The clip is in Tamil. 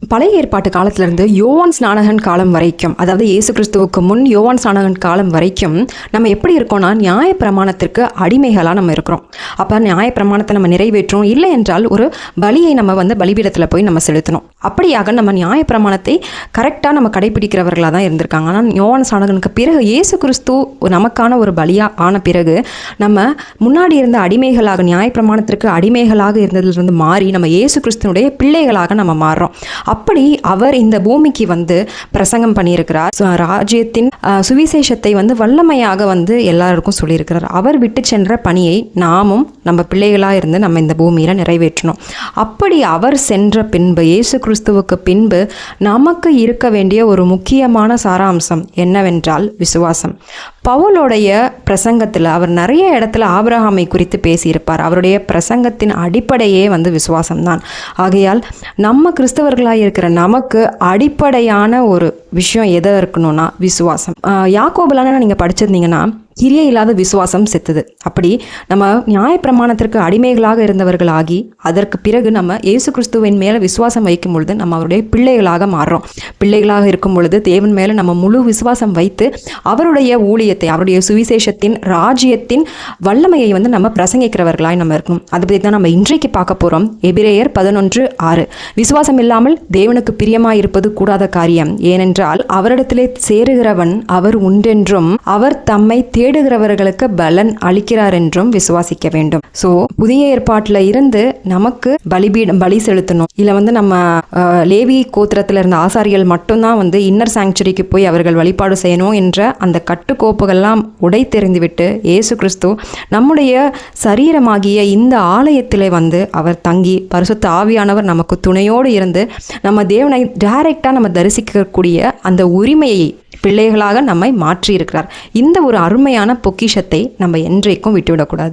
பழைய ஏற்பாட்டு காலத்திலிருந்து யோவான் ஸ்நானகன் காலம் வரைக்கும், அதாவது இயேசு கிறிஸ்துவுக்கு முன் யோவான் ஸ்நானகன் காலம் வரைக்கும் நம்ம எப்படி இருக்கோம்னா, நியாயப்பிரமாணத்திற்கு அடிமைகளாக நம்ம இருக்கிறோம். அப்போ நியாயப்பிரமாணத்தை நம்ம நிறைவேற்றோம், இல்லை என்றால் ஒரு பலியை நம்ம பலிபீடத்தில் போய் நம்ம செலுத்தணும். அப்படியாக நம்ம நியாயப்பிரமாணத்தை கரெக்டாக நம்ம கடைபிடிக்கிறவர்களாக தான் இருந்திருக்காங்க. ஆனால் யோவான் ஸ்நானகனுக்கு பிறகு இயேசு கிறிஸ்து நமக்கான ஒரு பலியாக ஆன பிறகு நம்ம முன்னாடி இருந்த அடிமைகளாக, நியாயப்பிரமாணத்திற்கு அடிமைகளாக இருந்ததிலிருந்து மாறி நம்ம இயேசு கிறிஸ்துனுடைய பிள்ளைகளாக நம்ம மாறுறோம். அப்படி அவர் இந்த பூமிக்கு பிரசங்கம் பண்ணியிருக்கிறார். ராஜ்யத்தின் சுவிசேஷத்தை வல்லமையாக எல்லாருக்கும் சொல்லியிருக்கிறார். அவர் விட்டு சென்ற பணியை நாமும் நம்ம பிள்ளைகளாக இருந்து நம்ம இந்த பூமியில் நிறைவேற்றணும். அப்படி அவர் சென்ற பின்பு, இயேசு கிறிஸ்துவுக்கு பின்பு நமக்கு இருக்க வேண்டிய ஒரு முக்கியமான சாராம்சம் என்னவென்றால் விசுவாசம். பவுலோடைய பிரசங்கத்தில் அவர் நிறைய இடத்துல ஆபிரகாமை குறித்து பேசியிருப்பார். அவருடைய பிரசங்கத்தின் அடிப்படையே விசுவாசம்தான். ஆகையால் நம்ம கிறிஸ்தவர்களாக இருக்கிற நமக்கு அடிப்படையான ஒரு விஷயம் எதை இருக்கணும்னா விசுவாசம். யாக்கோபுலாம் நீங்கள் படிச்சிருந்தீங்கன்னா, கிரியை இல்லாத விசுவாசம் செத்துது. அப்படி நம்ம நியாயப்பிரமாணத்திற்கு அடிமைகளாக இருந்தவர்களாகி அதற்கு பிறகு நம்ம இயேசு கிறிஸ்துவின் மேலே விசுவாசம் வைக்கும் பொழுது நம்ம அவருடைய பிள்ளைகளாக மாறுறோம். பிள்ளைகளாக இருக்கும் பொழுது தேவன் மேலே நம்ம முழு விசுவாசம் வைத்து அவருடைய ஊழியத்தை, அவருடைய சுவிசேஷத்தின் ராஜ்யத்தின் வல்லமையை நம்ம பிரசங்கிக்கிறவர்களாய் நம்ம இருக்கணும். அதை பற்றி தான் நம்ம இன்றைக்கு பார்க்க போகிறோம். எபிரேயர் 11:6. விசுவாசம் இல்லாமல் தேவனுக்கு பிரியமாய் இருப்பது கூடாத காரியம். ஏனென்றால் அவரிடத்திலே சேருகிறவன் அவர் உண்டென்றும் அவர் தம்மை தேடுகிறவர்களுக்கு பலன் அளிக்கிறார் என்றும் விசுவாசிக்க வேண்டும். ஸோ புதிய ஏற்பாட்டில் இருந்து நமக்கு பலி செலுத்தணும். இல்லை நம்ம லேவி கோத்திரத்தில் இருந்த ஆசாரிகள் மட்டும்தான் இன்னர் சாங்சுரிக்கு போய் அவர்கள் வழிபாடு செய்யணும் என்ற அந்த கட்டுக்கோப்புகள்லாம் உடை தெரிந்துவிட்டு இயேசு கிறிஸ்து நம்முடைய சரீரமாகிய இந்த ஆலயத்தில் அவர் தங்கி பரிசுத்த ஆவியானவர் நமக்கு துணையோடு இருந்து நம்ம தேவனை டைரக்டாக நம்ம தரிசிக்கக்கூடிய அந்த உரிமையை பிள்ளைகளாக நம்மை மாற்றி இருக்கிறார். இந்த ஒரு அருமையான பொக்கிஷத்தை நம்ம என்றைக்கும் விட்டுவிடக்கூடாது.